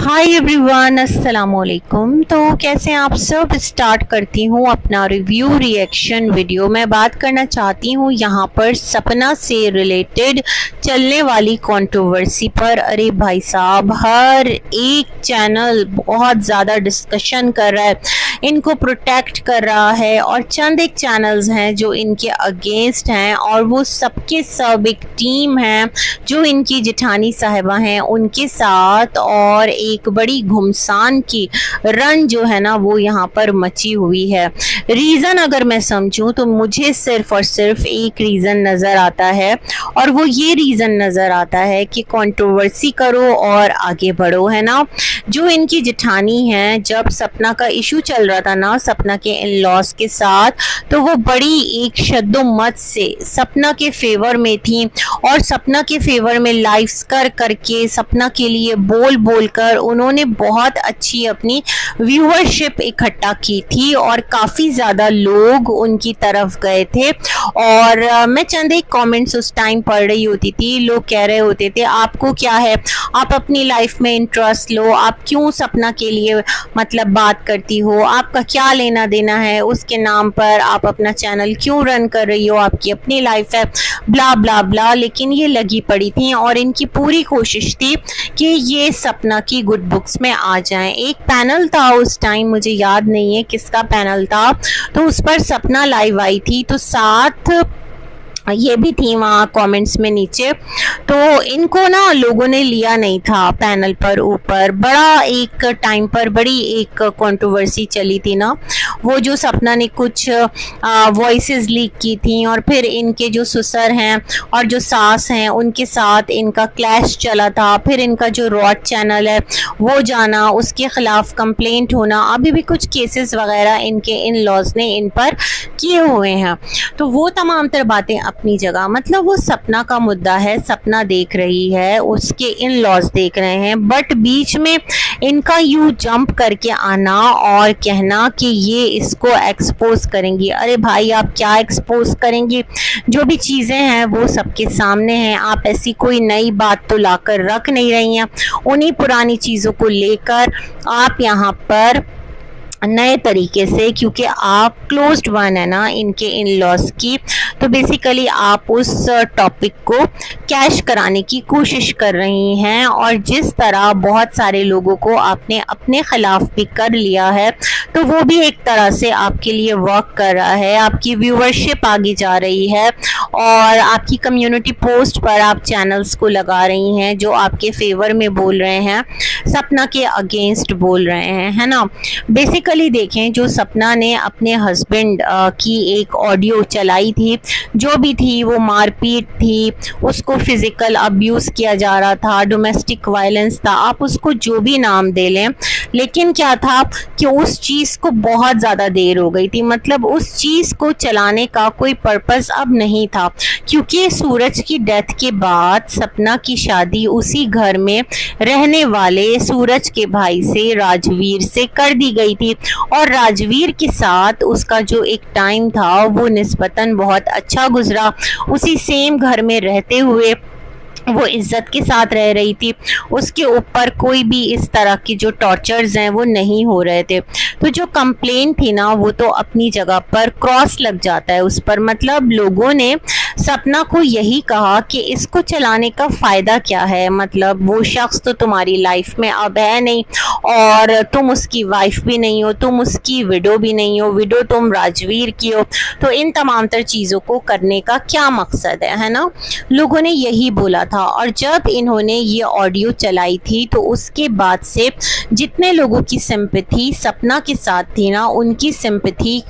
Hi everyone, अस्सलाम वालेकुम। तो कैसे आप सब। स्टार्ट करती हूँ अपना रिव्यू रिएक्शन वीडियो। मैं बात करना चाहती हूँ यहाँ पर सपना से रिलेटेड चलने वाली कंट्रोवर्सी पर। अरे भाई साहब, हर एक चैनल बहुत ज़्यादा डिस्कशन कर रहा है, इनको प्रोटेक्ट कर रहा है, और चंद एक चैनल्स हैं जो इनके अगेंस्ट हैं, और वो सबके सब एक टीम है जो इनकी जेठानी साहिबा हैं उनके साथ। और एक बड़ी घुमसान की रन जो है ना वो यहाँ पर मची हुई है। रीज़न अगर मैं समझूं तो मुझे सिर्फ और सिर्फ एक रीज़न नज़र आता है, और वो ये रीज़न नज़र आता है कि कंट्रोवर्सी करो और आगे बढ़ो, है ना। जो इनकी जेठानी हैं, जब सपना का इशू चल रहा था ना सपना के इन लॉस के साथ, तो वो बड़ी एक शद्दोमत से सपना के फेवर में थी, और सपना के फेवर में लाइव्स कर करके सपना के लिए बोल बोल कर उन्होंने बहुत अच्छी अपनी व्यूअरशिप इकट्ठा की थी, और काफ़ी ज़्यादा लोग उनकी तरफ गए थे। और मैं चंद एक कमेंट्स उस टाइम पढ़ रही होती थी। लोग कह रहे होते थे आपको क्या है, आप अपनी लाइफ में इंटरेस्ट लो, आप क्यों सपना के लिए मतलब बात करती हो, आपका क्या लेना देना है उसके नाम पर, आप अपना चैनल क्यों रन कर रही हो, आपकी अपनी लाइफ है, ब्ला ब्ला ब्ला। लेकिन ये लगी पड़ी थी, और इनकी पूरी कोशिश थी कि ये सपना की गुड बुक्स में आ जाएं। एक पैनल था उस टाइम, मुझे याद नहीं है किसका पैनल था, तो उस पर सपना लाइव आई थी, तो साथ ये भी थी वहाँ कमेंट्स में नीचे। तो इनको ना लोगों ने लिया नहीं था पैनल पर ऊपर। बड़ा एक टाइम पर बड़ी एक कंट्रोवर्सी चली थी ना, वो जो सपना ने कुछ वॉइसेस लीक की थी, और फिर इनके जो ससुर हैं और जो सास हैं उनके साथ इनका क्लैश चला था। फिर इनका जो रॉड चैनल है वो जाना, उसके खिलाफ कंप्लेंट होना, अभी भी कुछ केसेस वगैरह इनके इन लॉज ने इन पर किए हुए हैं। तो वो तमाम तर बातें अपनी जगह, मतलब वो सपना का मुद्दा है, सपना देख रही है, उसके इन लॉज देख रहे हैं, बट बीच में इनका यू जंप करके आना और कहना कि ये इसको एक्सपोज करेंगी। अरे भाई, आप क्या एक्सपोज करेंगी, जो भी चीज़ें हैं वो सबके सामने हैं। आप ऐसी कोई नई बात तो लाकर रख नहीं रही हैं, उन्हीं पुरानी चीज़ों को लेकर आप यहाँ पर नए तरीके से, क्योंकि आप क्लोज्ड वन है ना इनके इन लॉस की, तो बेसिकली आप उस टॉपिक को कैश कराने की कोशिश कर रही हैं। और जिस तरह बहुत सारे लोगों को आपने अपने ख़िलाफ़ भी कर लिया है, तो वो भी एक तरह से आपके लिए वर्क कर रहा है। आपकी व्यूअरशिप आगे जा रही है, और आपकी कम्युनिटी पोस्ट पर आप चैनल्स को लगा रही हैं जो आपके फेवर में बोल रहे हैं, सपना के अगेंस्ट बोल रहे हैं, है ना। बेसिकली देखें, जो सपना ने अपने हस्बैंड की एक ऑडियो चलाई थी, जो भी थी वो मारपीट थी, उसको फिजिकल अब्यूज़ किया जा रहा था, डोमेस्टिक वायलेंस था, आप उसको जो भी नाम दे लें। लेकिन क्या था कि उस चीज़ को बहुत ज़्यादा देर हो गई थी, मतलब उस चीज़ को चलाने का कोई पर्पस अब नहीं था, क्योंकि सूरज की डेथ के बाद सपना की शादी उसी घर में रहने वाले सूरज के भाई से, राजवीर से कर दी गई थी। और राजवीर के साथ उसका जो एक टाइम था वो निस्बतन बहुत अच्छा गुजरा। उसी सेम घर में रहते हुए वो इज़्ज़त के साथ रह रही थी, उसके ऊपर कोई भी इस तरह की जो टॉर्चर्स हैं वो नहीं हो रहे थे। तो जो कंप्लेंट थी ना वो तो अपनी जगह पर क्रॉस लग जाता है उस पर, मतलब लोगों ने सपना को यही कहा कि इसको चलाने का फ़ायदा क्या है, मतलब वो शख्स तो तुम्हारी लाइफ में अब है नहीं, और तुम उसकी वाइफ भी नहीं हो, तुम उसकी विडो भी नहीं हो, विडो तुम राजवीर की हो, तो इन तमाम तर चीज़ों को करने का क्या मकसद है ना। लोगों ने यही बोला था। और जब इन्होंने ये ऑडियो चलाई थी तो उसके बाद से जितने लोगों की सिंपैथी सपना के साथ थी ना, उनकी सिंपैथी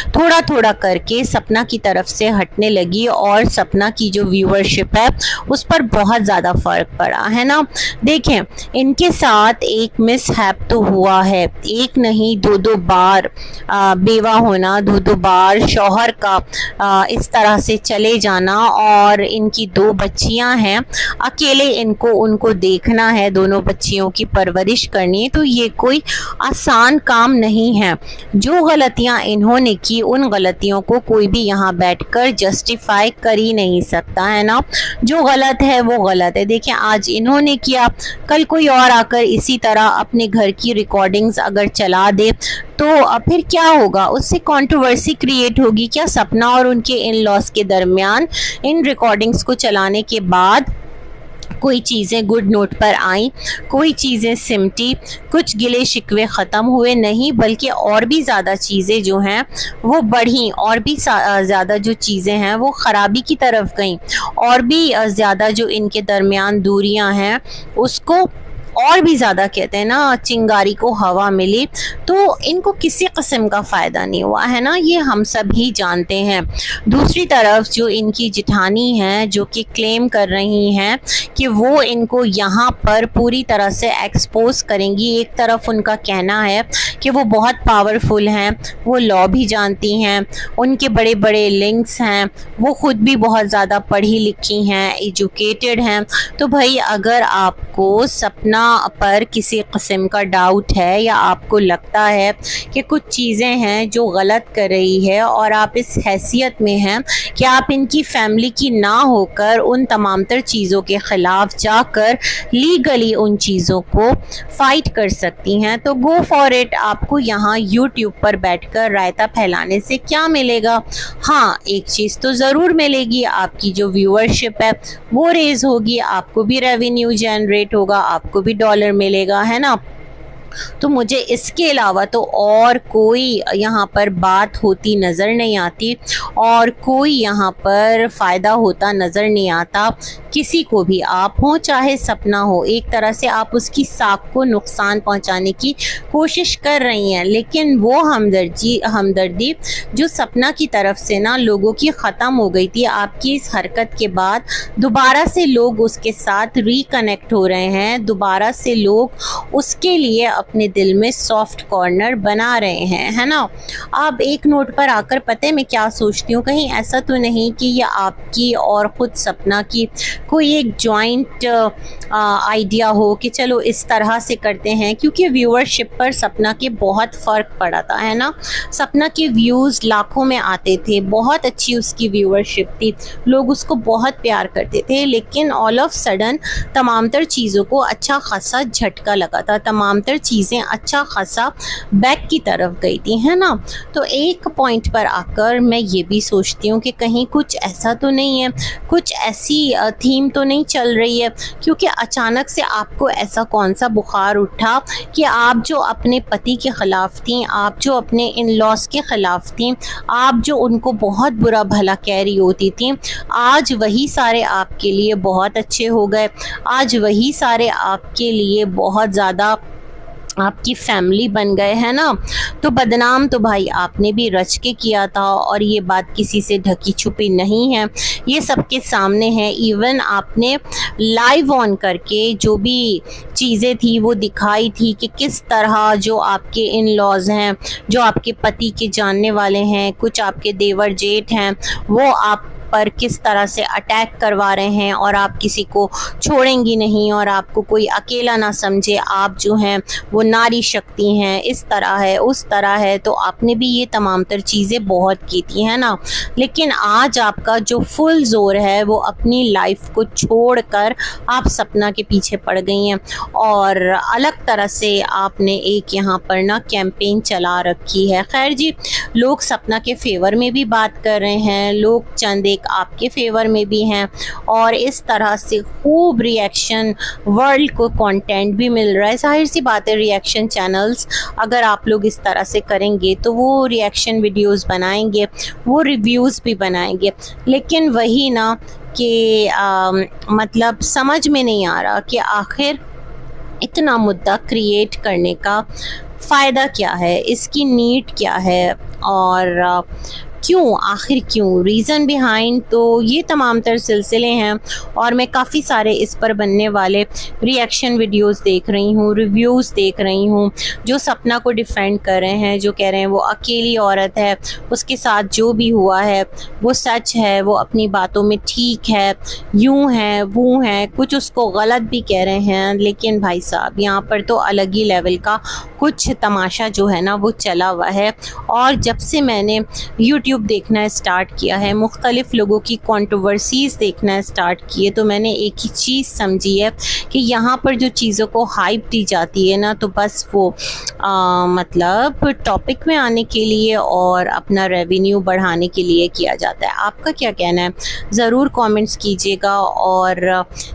थोड़ा थोड़ा करके सपना की तरफ से हटने लगी, और सपना की जो व्यूअरशिप है उस पर बहुत ज़्यादा फ़र्क पड़ा, है ना। देखें, इनके साथ एक मिसहैप तो हुआ है, एक नहीं दो दो बार बेवा होना, दो दो बार शौहर का इस तरह से चले जाना, और इनकी दो बच्चियां हैं हैं, अकेले इनको उनको देखना है, दोनों बच्चियों की परवरिश करनी है, तो ये कोई आसान काम नहीं है। जो गलतियां इन्होंने की उन गलतियों को कोई भी यहाँ बैठकर जस्टिफाई कर ही नहीं सकता, है ना। जो गलत है वो गलत है। देखिए आज इन्होंने किया, कल कोई और आकर इसी तरह अपने घर की रिकॉर्डिंग्स अगर चला दे तो फिर क्या होगा, उससे कंट्रोवर्सी क्रिएट होगी। क्या सपना और उनके इन लॉस के दरमियान इन रिकॉर्डिंग्स को चलाने के बाद कोई चीज़ें गुड नोट पर आईं, कोई चीज़ें सिमटी, कुछ गिले शिकवे ख़त्म हुए? नहीं, बल्कि और भी ज़्यादा चीज़ें जो हैं वो बढ़ी, और भी ज़्यादा जो चीज़ें हैं वो ख़राबी की तरफ गईं, और भी ज़्यादा जो इनके दरमियान दूरियां हैं उसको और भी ज़्यादा, कहते हैं ना, चिंगारी को हवा मिली। तो इनको किसी किस्म का फ़ायदा नहीं हुआ, है ना, ये हम सब ही जानते हैं। दूसरी तरफ जो इनकी जिठानी हैं, जो कि क्लेम कर रही हैं कि वो इनको यहाँ पर पूरी तरह से एक्सपोज करेंगी। एक तरफ उनका कहना है कि वो बहुत पावरफुल हैं, वो लॉ भी जानती हैं, उनके बड़े बड़े लिंक्स हैं, वो ख़ुद भी बहुत ज़्यादा पढ़ी लिखी हैं, एजुकेटेड हैं। तो भाई अगर आपको सपना पर किसी किस्म का डाउट है या आपको लगता है कि कुछ चीज़ें हैं जो गलत कर रही है और आप इस हैसियत में हैं कि आप इनकी फैमिली की ना होकर उन तमाम तर चीज़ों के ख़िलाफ़ जाकर लीगली उन चीज़ों को फ़ाइट कर सकती हैं, तो गो फॉर इट। आपको यहाँ यूट्यूब पर बैठकर रायता फैलाने से क्या मिलेगा? हाँ, एक चीज़ तो ज़रूर मिलेगी, आपकी जो व्यूअरशिप है वो रेज़ होगी, आपको भी रेवेन्यू जनरेट होगा, आपको भी डॉलर मिलेगा, है ना। तो मुझे इसके अलावा तो और कोई यहाँ पर बात होती नज़र नहीं आती और कोई यहाँ पर फ़ायदा होता नज़र नहीं आता किसी को भी, आप हो चाहे सपना हो। एक तरह से आप उसकी साख को नुकसान पहुँचाने की कोशिश कर रही हैं, लेकिन वो हमदर्दी जो सपना की तरफ से ना लोगों की ख़त्म हो गई थी आपकी इस हरकत के बाद, दोबारा से लोग उसके साथ रिकनेक्ट हो रहे हैं, दोबारा से लोग उसके लिए अपने दिल में सॉफ्ट कॉर्नर बना रहे हैं, है ना। अब एक नोट पर आकर पता है मैं क्या सोचती हूँ, कहीं ऐसा तो नहीं कि ये आपकी और ख़ुद सपना की कोई एक जॉइंट आइडिया हो कि चलो इस तरह से करते हैं, क्योंकि व्यूअरशिप पर सपना के बहुत फ़र्क पड़ा था, है ना। सपना के व्यूज़ लाखों में आते थे, बहुत अच्छी उसकी व्यूअरशिप थी, लोग उसको बहुत प्यार करते थे, लेकिन ऑल ऑफ सडन तमाम तर चीज़ों को अच्छा खासा झटका लगा था, तमाम तर चीज़ें अच्छा खासा बैक की तरफ गई थी, है ना। तो एक पॉइंट पर आकर मैं ये भी सोचती हूँ कि कहीं कुछ ऐसा तो नहीं है, कुछ ऐसी थीम तो नहीं चल रही है, क्योंकि अचानक से आपको ऐसा कौन सा बुखार उठा कि आप जो अपने पति के ख़िलाफ़ थी, आप जो अपने इन लॉस के ख़िलाफ़ थी, आप जो उनको बहुत बुरा भला कह रही होती थी, आज वही सारे आपके लिए बहुत अच्छे हो गए, आज वही सारे आपके लिए बहुत ज़्यादा आपकी फैमिली बन गए, हैं ना। तो बदनाम तो भाई आपने भी रच के किया था और ये बात किसी से ढकी छुपी नहीं है, ये सबके सामने है। इवन आपने लाइव ऑन करके जो भी चीज़ें थी वो दिखाई थी कि किस तरह जो आपके इन लॉज हैं, जो आपके पति के जानने वाले हैं, कुछ आपके देवर जेठ हैं, वो आप पर किस तरह से अटैक करवा रहे हैं और आप किसी को छोड़ेंगी नहीं और आपको कोई अकेला ना समझे, आप जो हैं वो नारी शक्ति हैं, इस तरह है उस तरह है। तो आपने भी ये तमाम तर चीज़ें बहुत की थी, है ना। लेकिन आज आपका जो फुल जोर है वो अपनी लाइफ को छोड़कर आप सपना के पीछे पड़ गई हैं और अलग तरह से आपने एक यहाँ पर ना कैंपेन चला रखी है। खैर जी, लोग सपना के फेवर में भी बात कर रहे हैं, लोग चंद आपके फेवर में भी हैं और इस तरह से खूब रिएक्शन, वर्ल्ड को कंटेंट भी मिल रहा है। जाहिर सी बात है, रिएक्शन चैनल्स अगर आप लोग इस तरह से करेंगे तो वो रिएक्शन वीडियोस बनाएंगे, वो रिव्यूज़ भी बनाएंगे, लेकिन वही ना कि मतलब समझ में नहीं आ रहा कि आखिर इतना मुद्दा क्रिएट करने का फ़ायदा क्या है, इसकी नीड क्या है। और क्यों, आखिर क्यों, रीज़न बिहाइंड, तो ये तमाम तर सिलसिले हैं और मैं काफ़ी सारे इस पर बनने वाले रिएक्शन वीडियोस देख रही हूँ, रिव्यूज़ देख रही हूँ, जो सपना को डिफेंड कर रहे हैं, जो कह रहे हैं वो अकेली औरत है, उसके साथ जो भी हुआ है वो सच है, वो अपनी बातों में ठीक है, यूं है वो है, कुछ उसको गलत भी कह रहे हैं। लेकिन भाई साहब यहाँ पर तो अलग ही लेवल का कुछ तमाशा जो है ना वो चला हुआ है। और जब से मैंने यूट्यूब देखना स्टार्ट किया है, मुख्तलिफ़ लोगों की कंट्रोवर्सीज़ देखना स्टार्ट किए, तो मैंने एक ही चीज़ समझी है कि यहाँ पर जो चीज़ों को हाइप दी जाती है ना, तो बस वो मतलब टॉपिक में आने के लिए और अपना रेवेन्यू बढ़ाने के लिए किया जाता है। आपका क्या कहना है ज़रूर कमेंट्स कीजिएगा। और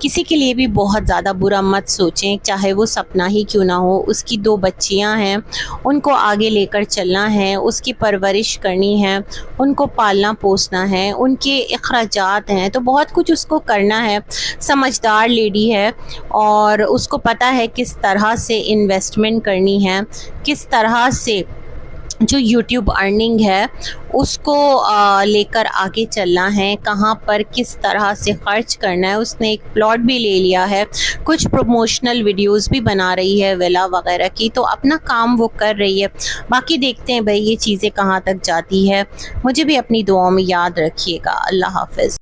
किसी के लिए भी बहुत ज़्यादा बुरा मत सोचें, चाहे वो सपना ही क्यों ना हो, उसकी 2 बच्चियां हैं, उनको आगे लेकर चलना है, उसकी परवरिश करनी है, उनको पालना पोसना है, उनके अखराजात हैं, तो बहुत कुछ उसको करना है। समझदार लेडी है और उसको पता है किस तरह से इन्वेस्टमेंट करनी है, किस तरह से जो यूट्यूब अर्निंग है उसको लेकर आगे चलना है, कहाँ पर किस तरह से ख़र्च करना है। उसने एक प्लॉट भी ले लिया है, कुछ प्रमोशनल वीडियोस भी बना रही है विला वगैरह की, तो अपना काम वो कर रही है। बाकी देखते हैं भाई ये चीज़ें कहाँ तक जाती है। मुझे भी अपनी दुआओं में याद रखिएगा। अल्लाह हाफ़िज़।